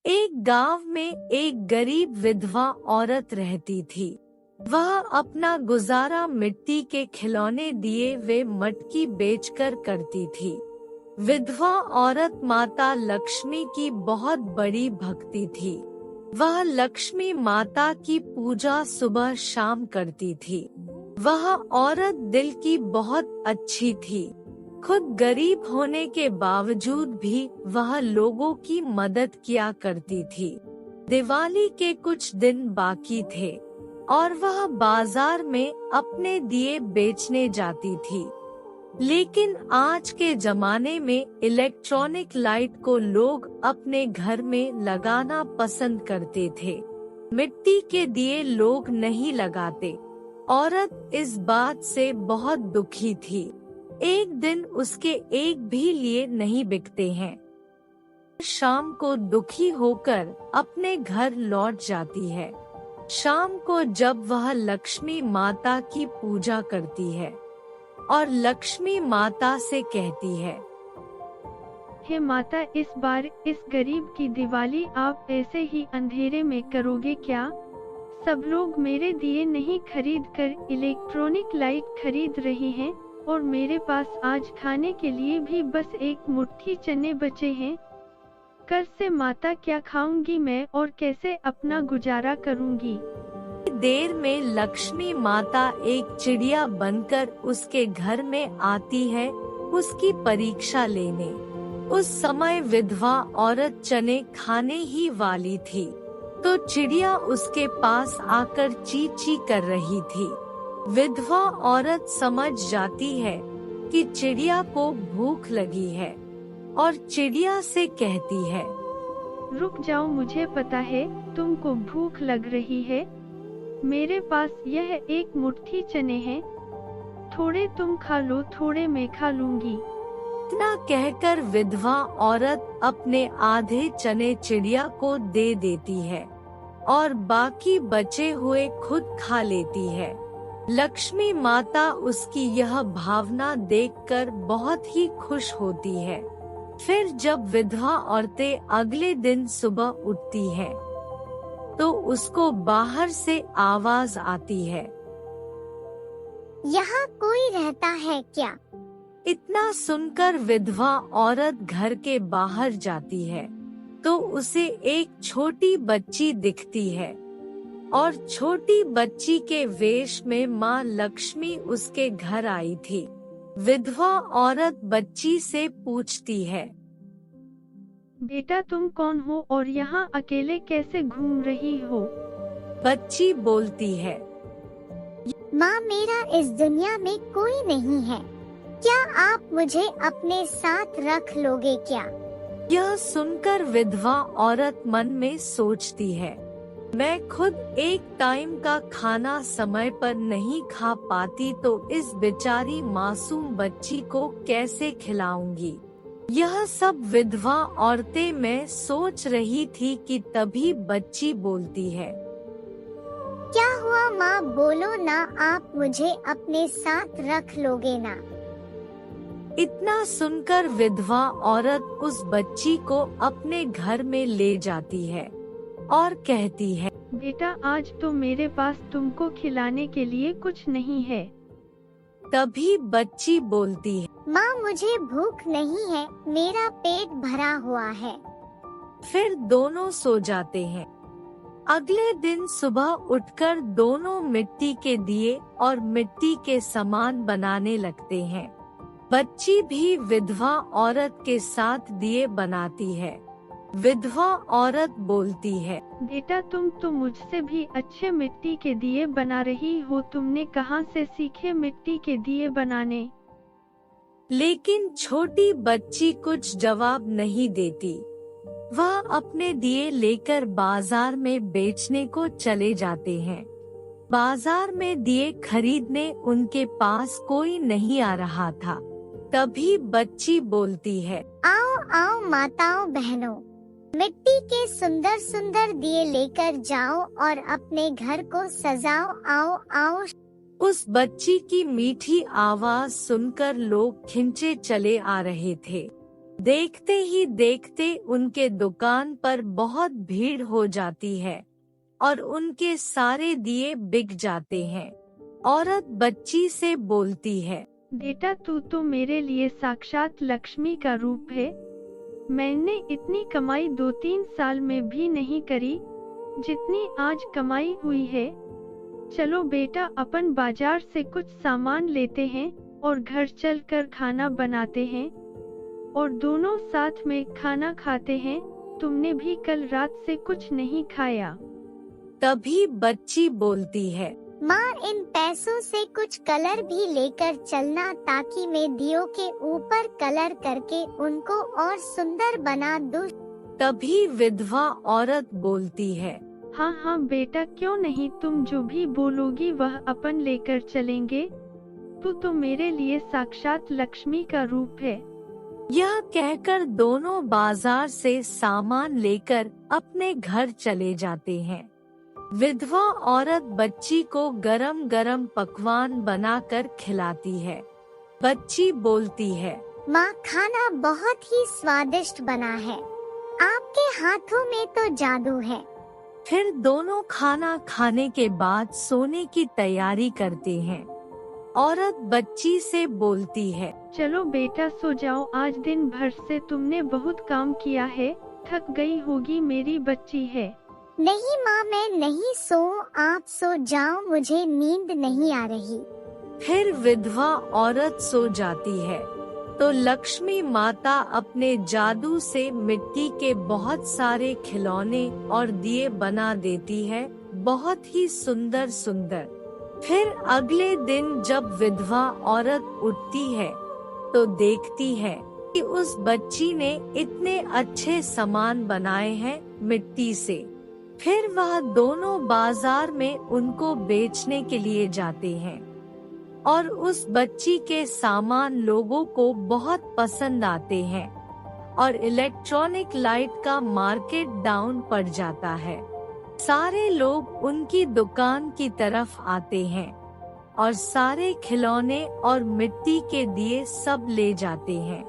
एक गांव में एक गरीब विधवा औरत रहती थी। वह अपना गुजारा मिट्टी के खिलौने दिए वे मटकी बेचकर करती थी। विधवा औरत माता लक्ष्मी की बहुत बड़ी भक्ति थी। वह लक्ष्मी माता की पूजा सुबह शाम करती थी। वह औरत दिल की बहुत अच्छी थी। खुद गरीब होने के बावजूद भी वह लोगों की मदद किया करती थी। दिवाली के कुछ दिन बाकी थे और वह बाजार में अपने दिए बेचने जाती थी। लेकिन आज के जमाने में इलेक्ट्रॉनिक लाइट को लोग अपने घर में लगाना पसंद करते थे। मिट्टी के दिए लोग नहीं लगाते। औरत इस बात से बहुत दुखी थी। एक दिन उसके एक भी लिए नहीं बिकते हैं। शाम को दुखी होकर अपने घर लौट जाती है। शाम को जब वह लक्ष्मी माता की पूजा करती है और लक्ष्मी माता से कहती है, हे माता, इस बार इस गरीब की दिवाली आप ऐसे ही अंधेरे में करोगे क्या? सब लोग मेरे दिए नहीं खरीद कर इलेक्ट्रॉनिक लाइट खरीद रहे हैं और मेरे पास आज खाने के लिए भी बस एक मुट्ठी चने बचे हैं। कर से माता, क्या खाऊंगी मैं और कैसे अपना गुजारा करूंगी? देर में लक्ष्मी माता एक चिड़िया बनकर उसके घर में आती है उसकी परीक्षा लेने। उस समय विधवा औरत चने खाने ही वाली थी तो चिड़िया उसके पास आकर ची ची कर रही थी। विधवा औरत समझ जाती है कि चिड़िया को भूख लगी है और चिड़िया से कहती है, रुक जाओ, मुझे पता है तुमको भूख लग रही है। मेरे पास यह एक मुट्ठी चने हैं, थोड़े तुम खा लो, थोड़े मैं खा लूंगी। इतना कहकर विधवा औरत अपने आधे चने चिड़िया को दे देती है और बाकी बचे हुए खुद खा लेती है। लक्ष्मी माता उसकी यह भावना देखकर बहुत ही खुश होती है। फिर जब विधवा औरतें अगले दिन सुबह उठती हैं, तो उसको बाहर से आवाज आती है, यहाँ कोई रहता है क्या? इतना सुनकर विधवा औरत घर के बाहर जाती है तो उसे एक छोटी बच्ची दिखती है और छोटी बच्ची के वेश में माँ लक्ष्मी उसके घर आई थी। विधवा औरत बच्ची से पूछती है, बेटा तुम कौन हो और यहाँ अकेले कैसे घूम रही हो? बच्ची बोलती है, माँ, मेरा इस दुनिया में कोई नहीं है, क्या आप मुझे अपने साथ रख लोगे क्या? यह सुनकर विधवा औरत मन में सोचती है, मैं खुद एक टाइम का खाना समय पर नहीं खा पाती तो इस बेचारी मासूम बच्ची को कैसे खिलाऊंगी। यह सब विधवा औरतें मैं सोच रही थी कि तभी बच्ची बोलती है, क्या हुआ माँ, बोलो ना, आप मुझे अपने साथ रख लोगे ना? इतना सुनकर विधवा औरत उस बच्ची को अपने घर में ले जाती है और कहती है, बेटा आज तो मेरे पास तुमको खिलाने के लिए कुछ नहीं है। तभी बच्ची बोलती है, माँ, मुझे भूख नहीं है, मेरा पेट भरा हुआ है। फिर दोनों सो जाते हैं। अगले दिन सुबह उठकर दोनों मिट्टी के दिए और मिट्टी के सामान बनाने लगते हैं। बच्ची भी विधवा औरत के साथ दिए बनाती है। विधवा औरत बोलती है, बेटा तुम तो मुझसे भी अच्छे मिट्टी के दिए बना रही हो, तुमने कहाँ से सीखे मिट्टी के दिए बनाने? लेकिन छोटी बच्ची कुछ जवाब नहीं देती। वह अपने दिए लेकर बाजार में बेचने को चले जाते हैं। बाजार में दिए खरीदने उनके पास कोई नहीं आ रहा था। तभी बच्ची बोलती है, आओ आओ माताओं बहनों, मिट्टी के सुंदर सुंदर दिए लेकर जाओ और अपने घर को सजाओ, आओ आओ। उस बच्ची की मीठी आवाज सुनकर लोग खिंचे चले आ रहे थे। देखते ही देखते उनके दुकान पर बहुत भीड़ हो जाती है और उनके सारे दिए बिक जाते हैं। औरत बच्ची से बोलती है, बेटा तू तो मेरे लिए साक्षात लक्ष्मी का रूप है। मैंने इतनी कमाई 2-3 साल में भी नहीं करी जितनी आज कमाई हुई है। चलो बेटा अपन बाजार से कुछ सामान लेते हैं और घर चलकर खाना बनाते हैं और दोनों साथ में खाना खाते हैं। तुमने भी कल रात से कुछ नहीं खाया। तभी बच्ची बोलती है, माँ इन पैसों से कुछ कलर भी लेकर चलना ताकि मैं दियों के ऊपर कलर करके उनको और सुंदर बना दूं। तभी विधवा औरत बोलती है, हाँ हाँ बेटा क्यों नहीं, तुम जो भी बोलोगी वह अपन लेकर चलेंगे। तू तो मेरे लिए साक्षात लक्ष्मी का रूप है। यह कहकर दोनों बाजार से सामान लेकर अपने घर चले जाते हैं। विधवा औरत बच्ची को गरम गरम पकवान बनाकर खिलाती है। बच्ची बोलती है, माँ खाना बहुत ही स्वादिष्ट बना है, आपके हाथों में तो जादू है। फिर दोनों खाना खाने के बाद सोने की तैयारी करते हैं। औरत बच्ची से बोलती है, चलो बेटा सो जाओ, आज दिन भर से तुमने बहुत काम किया है, थक गई होगी, मेरी बच्ची है। नहीं माँ मैं नहीं सोऊं, आप सो जाओ, मुझे नींद नहीं आ रही। फिर विधवा औरत सो जाती है तो लक्ष्मी माता अपने जादू से मिट्टी के बहुत सारे खिलौने और दिए बना देती है, बहुत ही सुंदर सुंदर। फिर अगले दिन जब विधवा औरत उठती है तो देखती है कि उस बच्ची ने इतने अच्छे सामान बनाए हैं मिट्टी से। फिर वह दोनों बाजार में उनको बेचने के लिए जाते हैं और उस बच्ची के सामान लोगों को बहुत पसंद आते हैं और इलेक्ट्रॉनिक लाइट का मार्केट डाउन पड़ जाता है। सारे लोग उनकी दुकान की तरफ आते हैं और सारे खिलौने और मिट्टी के दिए सब ले जाते हैं।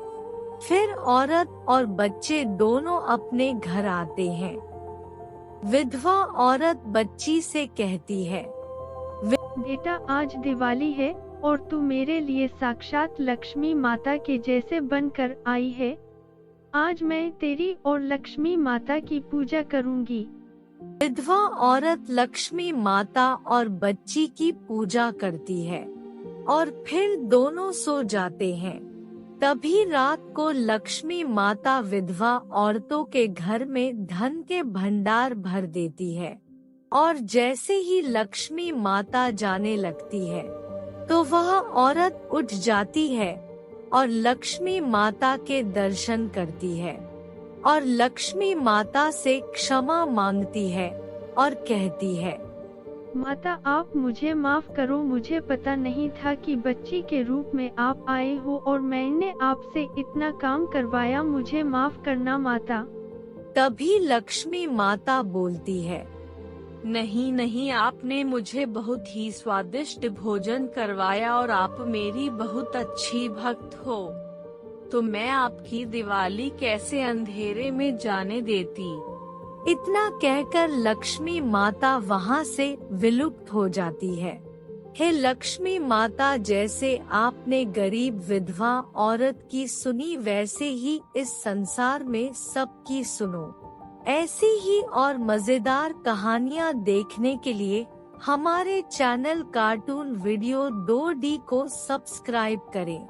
फिर औरत और बच्चे दोनों अपने घर आते हैं। विधवा औरत बच्ची से कहती है, बेटा आज दिवाली है और तू मेरे लिए साक्षात लक्ष्मी माता के जैसे बनकर आई है। आज मैं तेरी और लक्ष्मी माता की पूजा करूंगी। विधवा औरत लक्ष्मी माता और बच्ची की पूजा करती है और फिर दोनों सो जाते हैं। तभी रात को लक्ष्मी माता विधवा औरतों के घर में धन के भंडार भर देती है और जैसे ही लक्ष्मी माता जाने लगती है तो वह औरत उठ जाती है और लक्ष्मी माता के दर्शन करती है और लक्ष्मी माता से क्षमा मांगती है और कहती है, माता आप मुझे माफ करो, मुझे पता नहीं था कि बच्ची के रूप में आप आए हो और मैंने आपसे इतना काम करवाया, मुझे माफ करना माता। तभी लक्ष्मी माता बोलती है, नहीं नहीं, आपने मुझे बहुत ही स्वादिष्ट भोजन करवाया और आप मेरी बहुत अच्छी भक्त हो, तो मैं आपकी दिवाली कैसे अंधेरे में जाने देती। इतना कहकर लक्ष्मी माता वहाँ से विलुप्त हो जाती है। हे लक्ष्मी माता, जैसे आपने गरीब विधवा औरत की सुनी वैसे ही इस संसार में सबकी सुनो। ऐसी ही और मजेदार कहानियाँ देखने के लिए हमारे चैनल कार्टून वीडियो 2D को सब्सक्राइब करें।